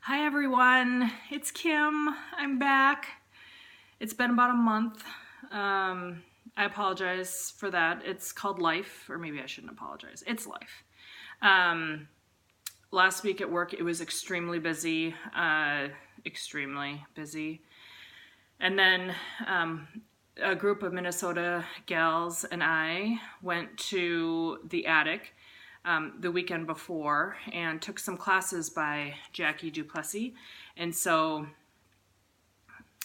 Hi everyone, it's Kim. I'm back. It's been about a month. I apologize for that. It's called life, or maybe I shouldn't apologize. It's life. Last week at work, it was extremely busy, And then a group of Minnesota gals and I went to the attic the weekend before and took some classes by Jackie du Plessis. And so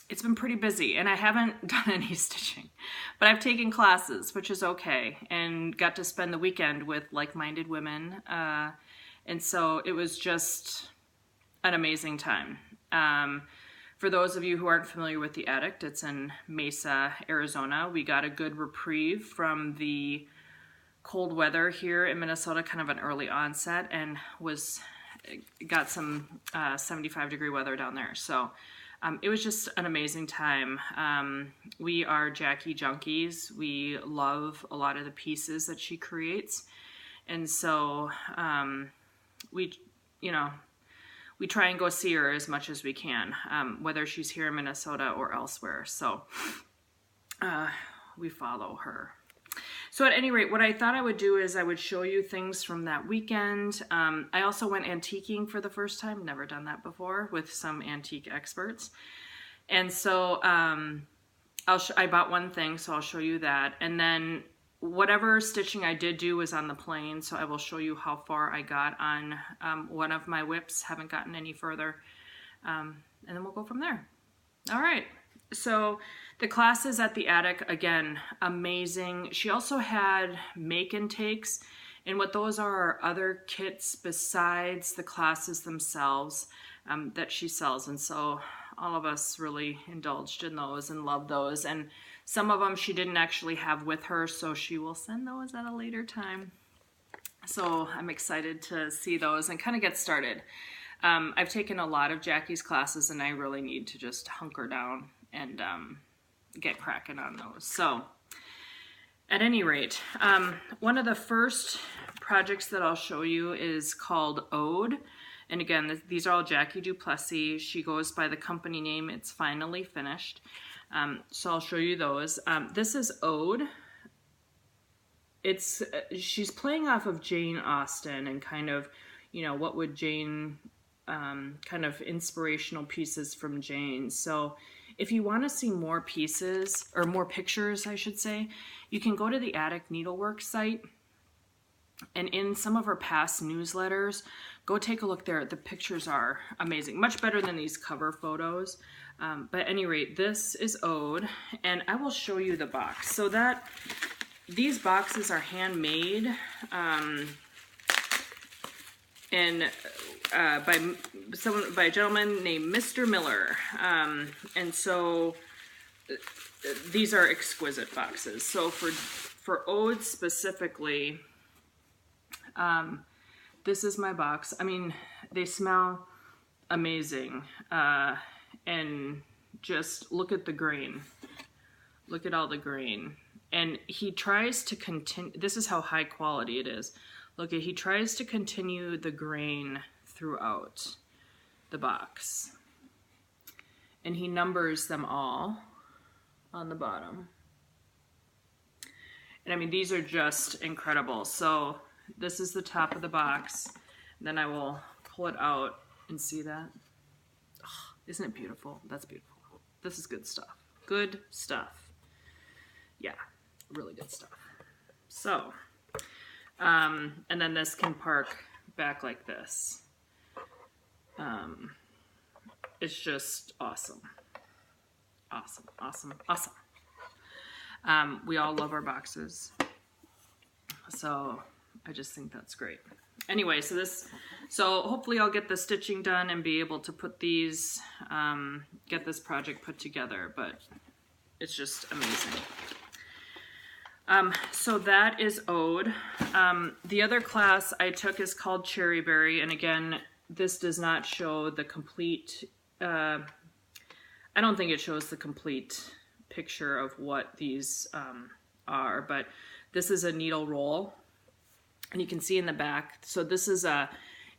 it's been pretty busy and I haven't done any stitching, but I've taken classes, which is okay, and got to spend the weekend with like-minded women. And so it was just an amazing time. For those of you who aren't familiar with the attic, it's in Mesa, Arizona. We got a good reprieve from the cold weather here in Minnesota, kind of an early onset, and got some 75-degree weather down there. So it was just an amazing time. We are Jackie junkies. We love a lot of the pieces that she creates, and so we try and go see her as much as we can, whether she's here in Minnesota or elsewhere. So we follow her. So at any rate, what I thought I would do is I would show you things from that weekend. I also went antiquing for the first time, never done that before, with some antique experts. And so I bought one thing, so I'll show you that. And then whatever stitching I did do was on the plane, so I will show you how far I got on one of my whips. Haven't gotten any further. And then we'll go from there. All right. So the classes at the attic, again, amazing. She also had make and takes, and what those are other kits besides the classes themselves that she sells. And so all of us really indulged in those and loved those. And some of them she didn't actually have with her, so she will send those at a later time. So I'm excited to see those and kind of get started. I've taken a lot of Jackie's classes and I really need to just hunker down and get cracking on those. So at any rate, one of the first projects that I'll show you is called Ode. And again, these are all Jackie du Plessis. She goes by the company name It's Finally Finished. So I'll show you those. This is Ode. She's playing off of Jane Austen and kind of, what would Jane, kind of inspirational pieces from Jane. So if you want to see more pieces, or more pictures, I should say, you can go to the Attic Needlework site. And in some of her past newsletters, go take a look there. The pictures are amazing, much better than these cover photos. But at any rate, this is Ode, and I will show you the box. So these boxes are handmade, and by a gentleman named Mr. Miller. And so these are exquisite boxes. So for Ode specifically, this is my box. I mean, they smell amazing. And just look at the grain. Look at all the grain. And he tries to continue, this is how high quality it is. Look, he tries to continue the grain throughout the box. And he numbers them all on the bottom. And I mean, these are just incredible. So this is the top of the box. Then I will pull it out and see that. Oh, isn't it beautiful? That's beautiful. This is good stuff. Good stuff. Yeah, really good stuff. So, and then this can park back like this. It's just awesome. Awesome, awesome, awesome. We all love our boxes. So I just think that's great. Anyway, so hopefully I'll get the stitching done and be able to put these, get this project put together, but it's just amazing. So that is Ode. The other class I took is called Cherryberry, and again, this does not show the complete, I don't think it shows the complete picture of what these are, but this is a needle roll, and you can see in the back, so this is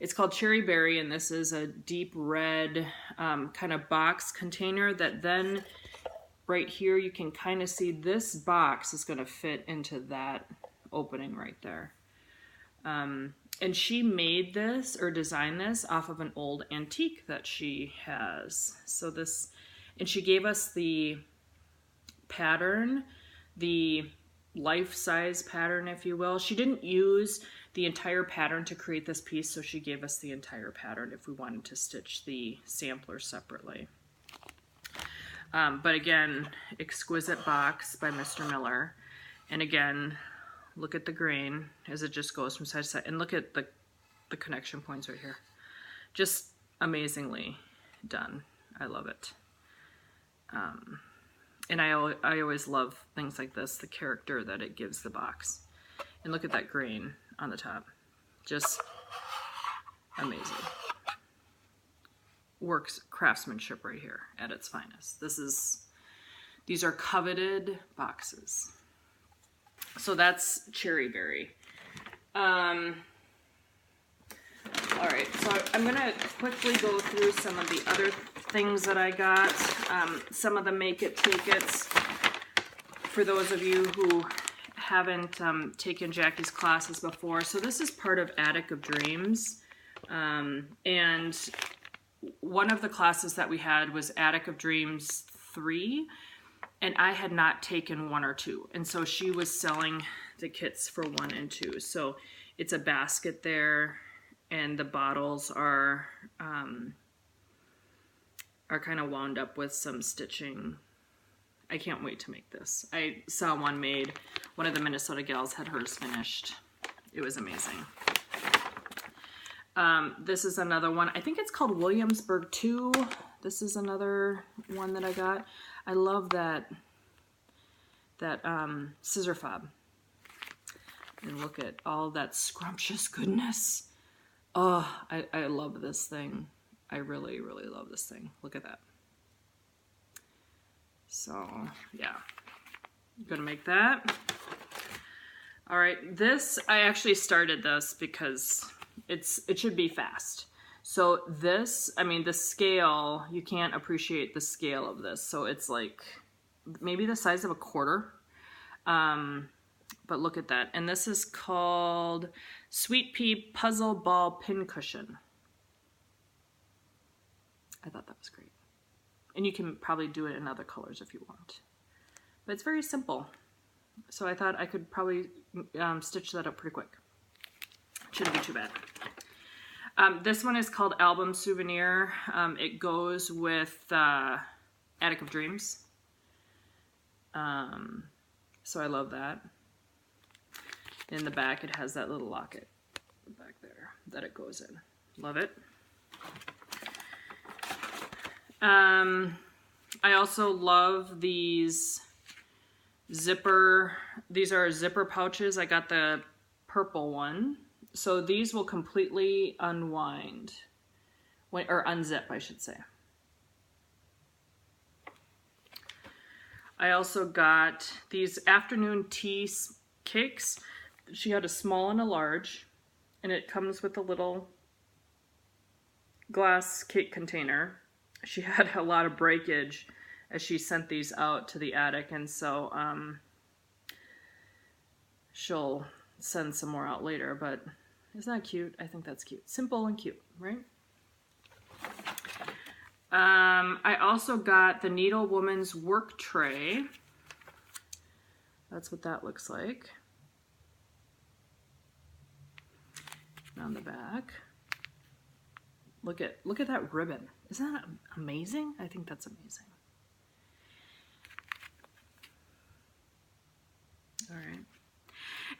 It's called Cherry Berry, and this is a deep red kind of box container that then right here you can kind of see this box is going to fit into that opening right there. And she made this or designed this off of an old antique that she has. So this, and she gave us the pattern, the life-size pattern, if you will. She didn't use the entire pattern to create this piece, so she gave us the entire pattern if we wanted to stitch the sampler separately. But again, exquisite box by Mr. Miller. And again, look at the grain as it just goes from side to side. And look at the connection points right here. Just amazingly done. I love it. And I always love things like this, the character that it gives the box. And look at that grain on the top. Just amazing. Works craftsmanship right here at its finest. These are coveted boxes. So that's Cherry Berry. All right, so I'm gonna quickly go through some of the other things that I got. Some of the Make It Take It's. For those of you who haven't taken Jackie's classes before, so this is part of Attic of Dreams. And one of the classes that we had was Attic of Dreams 3, and I had not taken 1 or 2. And so she was selling the kits for 1 and 2. So it's a basket there, and the bottles are kind of wound up with some stitching. I can't wait to make this. I saw one made. One of the Minnesota gals had hers finished. It was amazing. This is another one. I think it's called Williamsburg 2. This is another one that I got. I love that scissor fob. And look at all that scrumptious goodness. Oh, I love this thing. I really, really love this thing. Look at that. So, yeah. I'm gonna make that. All right, this, I actually started this because it should be fast. So this, I mean, the scale, you can't appreciate the scale of this. So it's like maybe the size of a quarter. But look at that. And this is called Sweet Pea Puzzle Ball Pincushion. I thought that was great. And you can probably do it in other colors if you want. But it's very simple. So I thought I could probably stitch that up pretty quick. Shouldn't be too bad. This one is called Album Souvenir. It goes with Attic of Dreams. So I love that. In the back, it has that little locket back there that it goes in. Love it. I also love these zipper. These are zipper pouches. I got the purple one. So these will completely unwind, or unzip, I should say. I also got these afternoon tea cakes. She had a small and a large, and it comes with a little glass cake container. She had a lot of breakage as she sent these out to the attic, and so she'll send some more out later, but isn't that cute? I think that's cute. Simple and cute, right? I also got the Needle Woman's Work Tray. That's what that looks like. On the back. Look at that ribbon. Isn't that amazing? I think that's amazing. All right.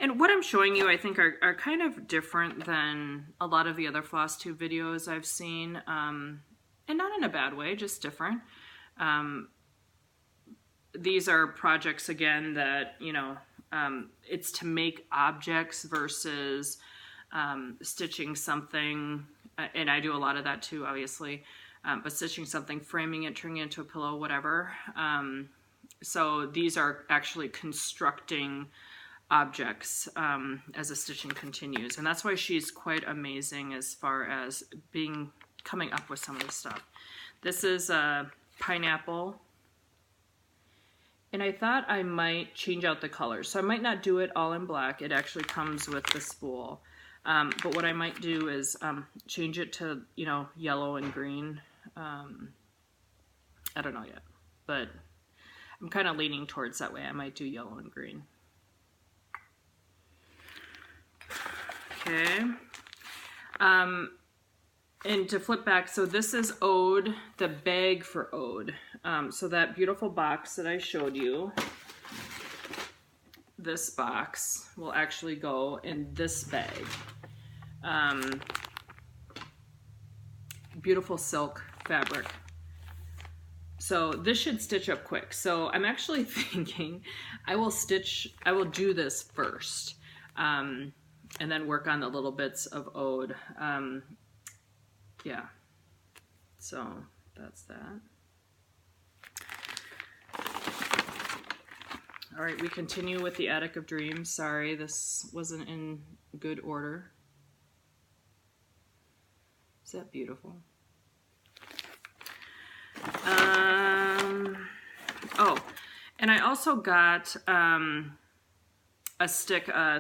And what I'm showing you, I think, are kind of different than a lot of the other Flosstube videos I've seen. And not in a bad way, just different. These are projects, again, that, you know, it's to make objects versus stitching something, and I do a lot of that too, obviously, but stitching something, framing it, turning it into a pillow, whatever. So these are actually constructing objects as the stitching continues. And that's why she's quite amazing as far as coming up with some of the stuff. This is a pineapple. And I thought I might change out the colors. So I might not do it all in black. It actually comes with the spool. But what I might do is change it to, you know, yellow and green. I don't know yet, but I'm kind of leaning towards that way. I might do yellow and green. Okay. And to flip back, so this is Ode, the bag for Ode. So that beautiful box that I showed you, this box will actually go in this bag. Beautiful silk fabric. So this should stitch up quick. So I'm actually thinking I will do this first, and then work on the little bits of Ode. Yeah, so that's that. All right, we continue with the Attic of Dreams. Sorry, this wasn't in good order. Is that beautiful? Oh, and I also got a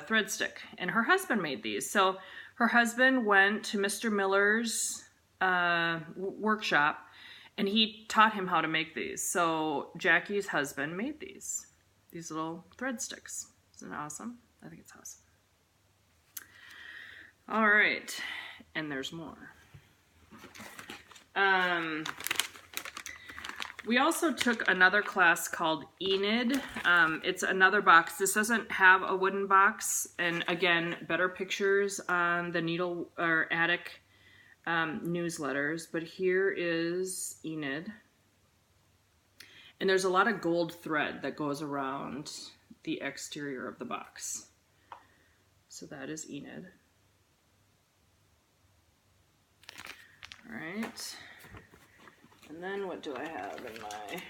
thread stick, and her husband made these. So her husband went to Mr. Miller's workshop, and he taught him how to make these. So Jackie's husband made these little thread sticks. Isn't it awesome? I think it's awesome. All right, and there's more. We also took another class called Enid. It's another box. This doesn't have a wooden box, and again, better pictures on the needle or attic newsletters, but here is Enid. And there's a lot of gold thread that goes around the exterior of the box. So that is Enid. All right. And then what do I have in my...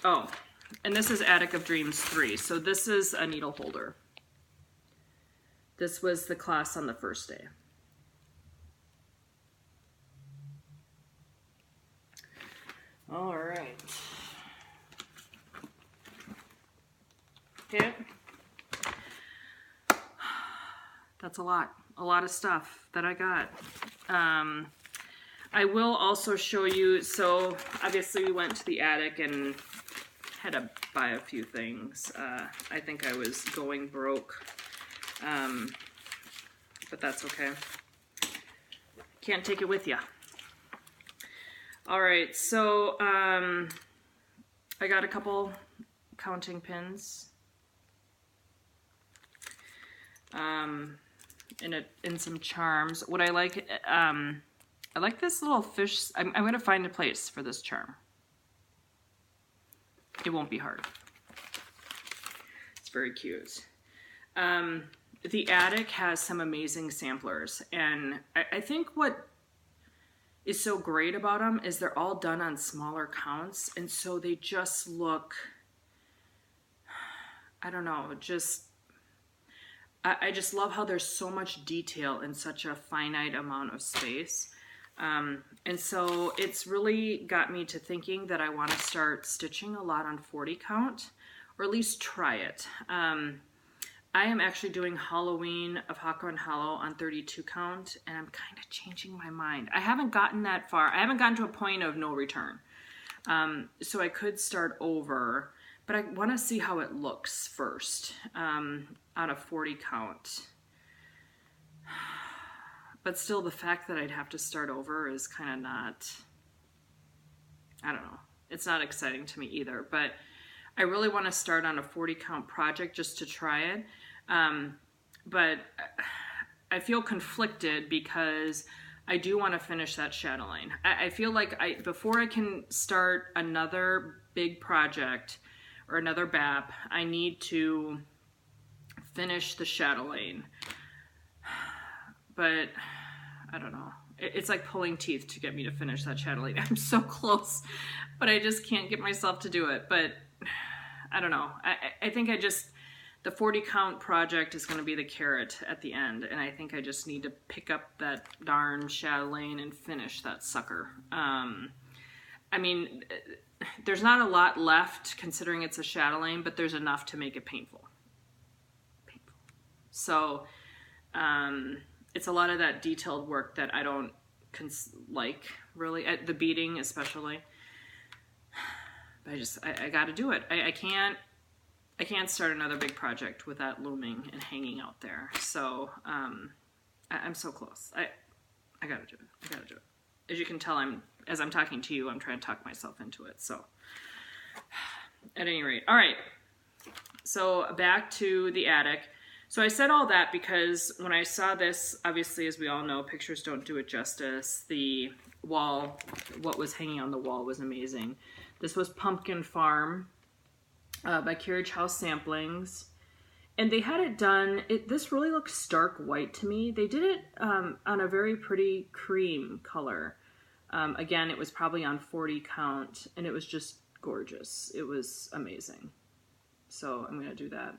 Oh, and this is Attic of Dreams 3. So this is a needle holder. This was the class on the first day. All right. Okay. That's a lot of stuff that I got. I will also show you, so obviously we went to the attic and had to buy a few things. I think I was going broke, but that's okay. Can't take it with you. All right, so I got a couple counting pins. In some charms. What I like this little fish. I'm going to find a place for this charm. It won't be hard. It's very cute. The attic has some amazing samplers, and I think what is so great about them is they're all done on smaller counts, and so they just look, I don't know, I just love how there's so much detail in such a finite amount of space. And so it's really got me to thinking that I want to start stitching a lot on 40 count, or at least try it. I am actually doing Halloween of Hako and Hollow on 32 count, and I'm kind of changing my mind. I haven't gotten that far. I haven't gotten to a point of no return. So I could start over, but I want to see how it looks first on a 40 count. But still, the fact that I'd have to start over is kind of not, I don't know. It's not exciting to me either, but I really want to start on a 40 count project just to try it. But I feel conflicted because I do want to finish that chatelaine. I feel like before I can start another big project or another BAP, I need to finish the chatelaine. But I don't know. It's like pulling teeth to get me to finish that chatelaine. I'm so close, but I just can't get myself to do it. But I don't know. I think the 40 count project is going to be the carrot at the end, and I think I just need to pick up that darn chatelaine and finish that sucker. I mean, there's not a lot left considering it's a chatelaine, but there's enough to make it painful. So it's a lot of that detailed work that I don't like, really, the beading especially. But I got to do it. I can't start another big project with that looming and hanging out there. So I'm so close. I got to do it. I got to do it. As you can tell, as I'm talking to you, I'm trying to talk myself into it. So at any rate, all right. So back to the attic. So I said all that because when I saw this, obviously, as we all know, pictures don't do it justice. The wall, what was hanging on the wall was amazing. This was Pumpkin Farm by Carriage House Samplings. And they had it done, this really looks stark white to me. They did it on a very pretty cream color. Again, it was probably on 40 count, and it was just gorgeous. It was amazing. So I'm going to do that.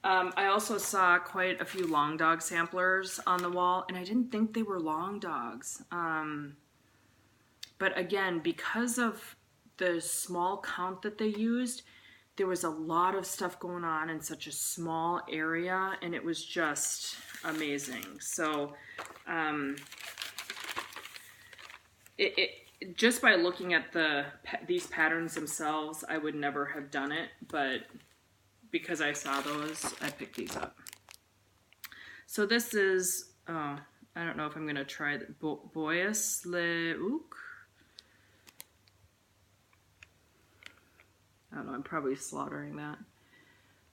I also saw quite a few long dog samplers on the wall, and I didn't think they were long dogs. But again, because of the small count that they used, there was a lot of stuff going on in such a small area, and it was just amazing. So just by looking at these patterns themselves, I would never have done it, but because I saw those, I picked these up. So this is, I don't know if I'm going to try the Boyas Le Ouk. I don't know, I'm probably slaughtering that.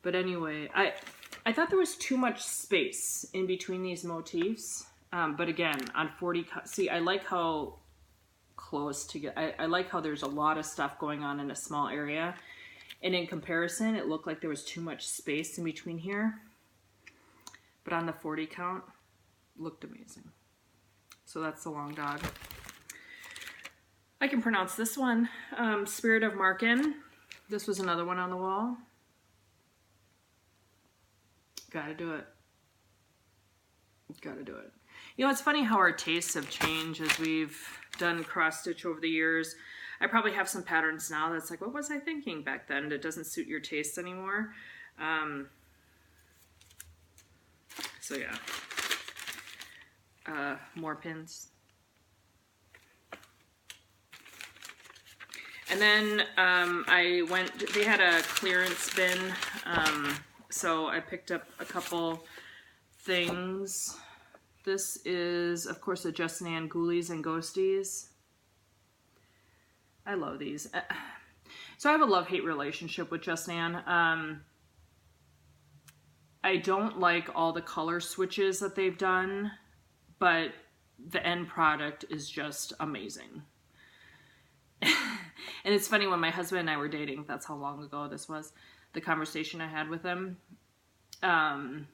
But anyway, I thought there was too much space in between these motifs. But again, on 40, see, I like how close to get, I like how there's a lot of stuff going on in a small area. And in comparison, it looked like there was too much space in between here. But on the 40 count, looked amazing. So that's the long dog. I can pronounce this one, Spirit of Marken. This was another one on the wall. Gotta do it. Gotta do it. You know, it's funny how our tastes have changed as we've done cross stitch over the years. I probably have some patterns now that's like, what was I thinking back then? It doesn't suit your taste anymore. So yeah. More pins. And then they had a clearance bin, so I picked up a couple things. This is, of course, a Justin Ann Ghoulies and Ghosties. I love these. So I have a love-hate relationship with Justin Ann. I don't like all the color switches that they've done, but the end product is just amazing. And it's funny, when my husband and I were dating, that's how long ago this was, the conversation I had with him. I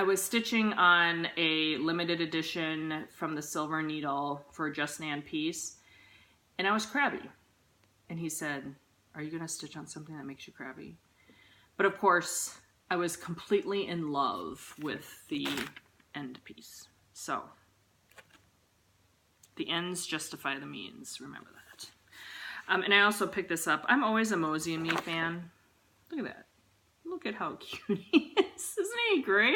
was stitching on a limited edition from the Silver Needle for a Justin Ann piece, and I was crabby. And he said, "Are you going to stitch on something that makes you crabby?" But of course, I was completely in love with the end piece. So, the ends justify the means, remember that. And I also picked this up. I'm always a Mosey and Me fan. Look at that. Look at how cute he is. Isn't he great?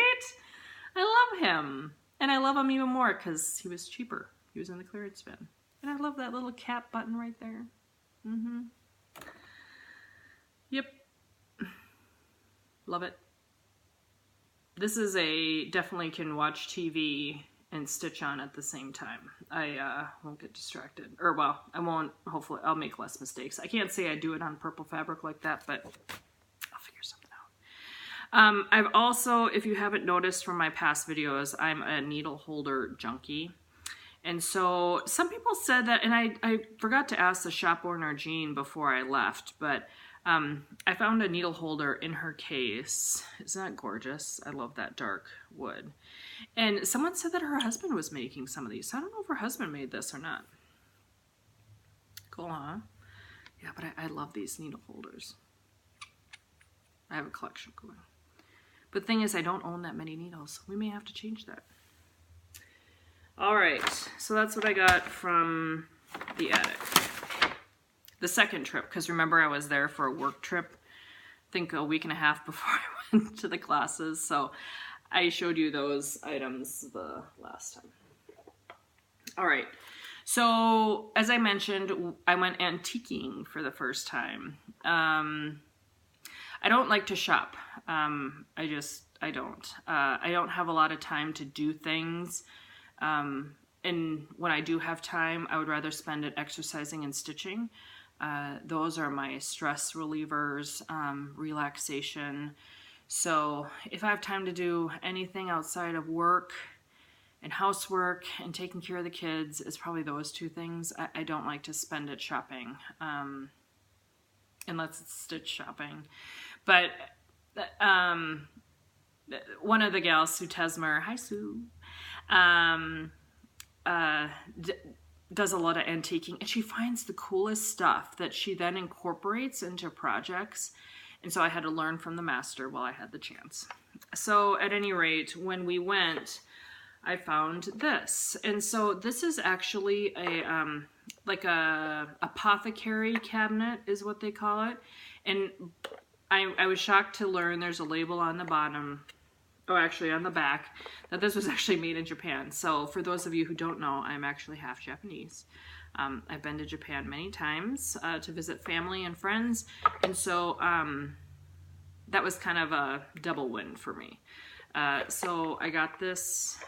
I love him. And I love him even more because he was cheaper. He was in the clearance bin. And I love that little cap button right there. Mm-hmm. Yep. Love it. This is definitely can watch TV and stitch on at the same time. I won't get distracted. Or, well, I won't. Hopefully, I'll make less mistakes. I can't say I do it on purple fabric like that, but I'll figure something out. I've also, if you haven't noticed from my past videos, I'm a needle holder junkie. And so some people said that, and I forgot to ask the shop owner, Jean, before I left, but I found a needle holder in her case. Isn't that gorgeous? I love that dark wood. And someone said that her husband was making some of these. So I don't know if her husband made this or not. Cool, huh? Yeah, but I love these needle holders. I have a collection going. But the thing is, I don't own that many needles. We may have to change that. All right, so that's what I got from the attic. The second trip, because remember I was there for a work trip, I think a week and a half before I went to the classes. So I showed you those items the last time. All right, so as I mentioned, I went antiquing for the first time. I don't like to shop. I don't. I don't have a lot of time to do things. And when I do have time, I would rather spend it exercising and stitching. Those are my stress relievers, relaxation. So if I have time to do anything outside of work and housework and taking care of the kids, it's probably those two things. I don't like to spend it shopping, unless it's stitch shopping. But one of the gals, Sue Tesmer, hi Sue, does a lot of antiquing, and she finds the coolest stuff that she then incorporates into projects. And so I had to learn from the master while I had the chance. So at any rate, when we went, I found this. And so this is actually a like a apothecary cabinet is what they call it. And I was shocked to learn there's a label on the bottom, or actually on the back, that this was actually made in Japan. So for those of you who don't know, I'm actually half Japanese. I've been to Japan many times to visit family and friends, and so that was kind of a double win for me. So I got this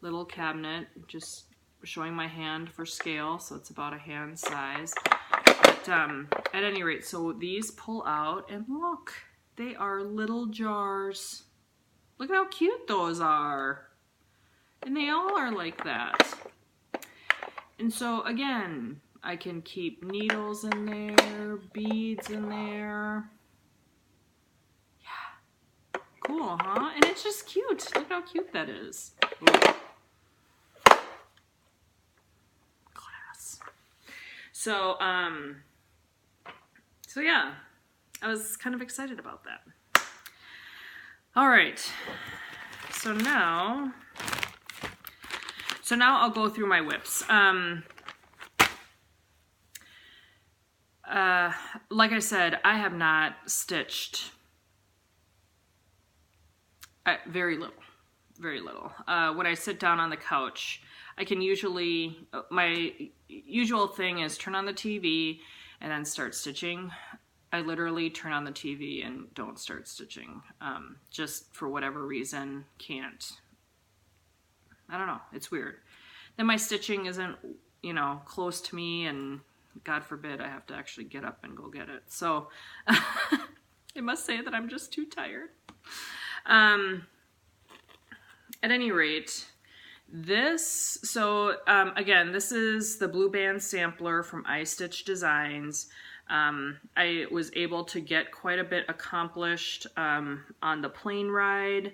little cabinet, just showing my hand for scale, so it's about a hand size. But at any rate, so these pull out, and look, they are little jars. Look at how cute those are. And they all are like that. And so again, I can keep needles in there, beads in there. Yeah. Cool, huh? And it's just cute. Look how cute that is. Ooh. Class. So yeah, I was kind of excited about that. All right, so now I'll go through my whips. Like I said, I have not stitched very little. When I sit down on the couch, I can usually, my usual thing is turn on the TV and then start stitching. I literally turn on the TV and don't start stitching. Just for whatever reason, can't. I don't know, it's weird. Then my stitching isn't, close to me, and God forbid I have to actually get up and go get it. So I must say that I'm just too tired. At any rate, this, again, this is the Blue Band sampler from iStitch Designs. I was able to get quite a bit accomplished on the plane ride,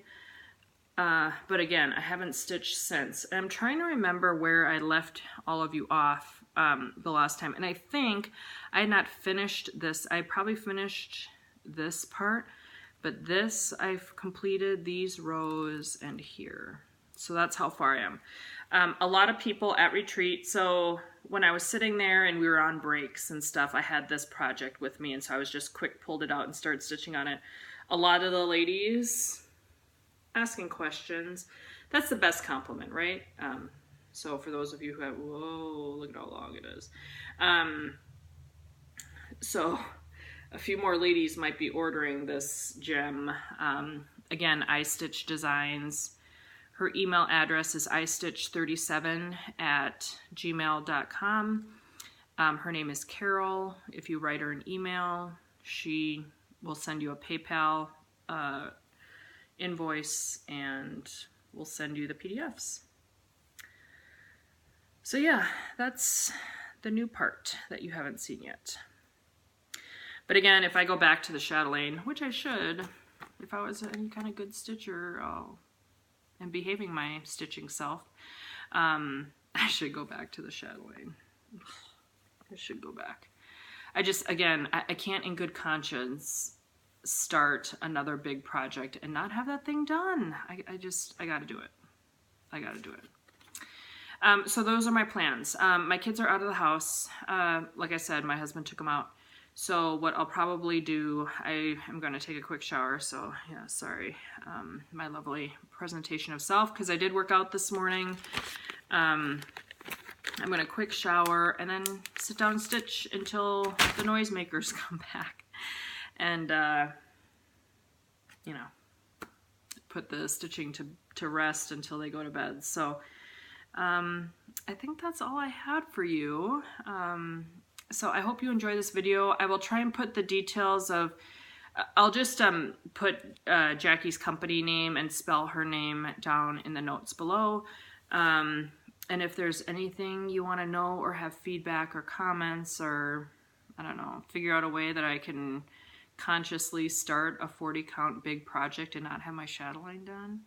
but again, I haven't stitched since. And I'm trying to remember where I left all of you off the last time, and I think I had not finished this. I probably finished this part, but this I've completed these rows and here. So that's how far I am. A lot of people at retreat, so when I was sitting there and we were on breaks and stuff, I had this project with me, and so I was just pulled it out and started stitching on it. A lot of the ladies asking questions. That's the best compliment, right? So for those of you who have, whoa, look at how long it is. So a few more ladies might be ordering this gem. Again, iStitch Designs. Her email address is istitch37@gmail.com. Her name is Carol. If you write her an email, she will send you a PayPal invoice, and we'll send you the PDFs. So yeah, that's the new part that you haven't seen yet. But again, if I go back to the chatelaine, which I should, if I was any kind of good stitcher, and behaving my stitching self, I should go back to the chatelaine. I should go back. I just, again, I can't in good conscience start another big project and not have that thing done. I gotta do it. I gotta do it. So those are my plans. My kids are out of the house. Like I said, my husband took them out. So what I'll probably do, I am going to take a quick shower. So yeah, sorry, my lovely presentation of self, because I did work out this morning. I'm going to quick shower and then sit down and stitch until the noisemakers come back. And, you know, put the stitching to rest until they go to bed. So I think that's all I had for you. So I hope you enjoy this video. I will try and put the details of, I'll just put Jackie's company name and spell her name down in the notes below. And if there's anything you want to know or have feedback or comments, or I don't know, figure out a way that I can consciously start a 40 count big project and not have my shadow line done,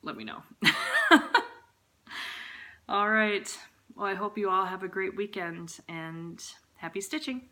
let me know. All right. Well, I hope you all have a great weekend and happy stitching.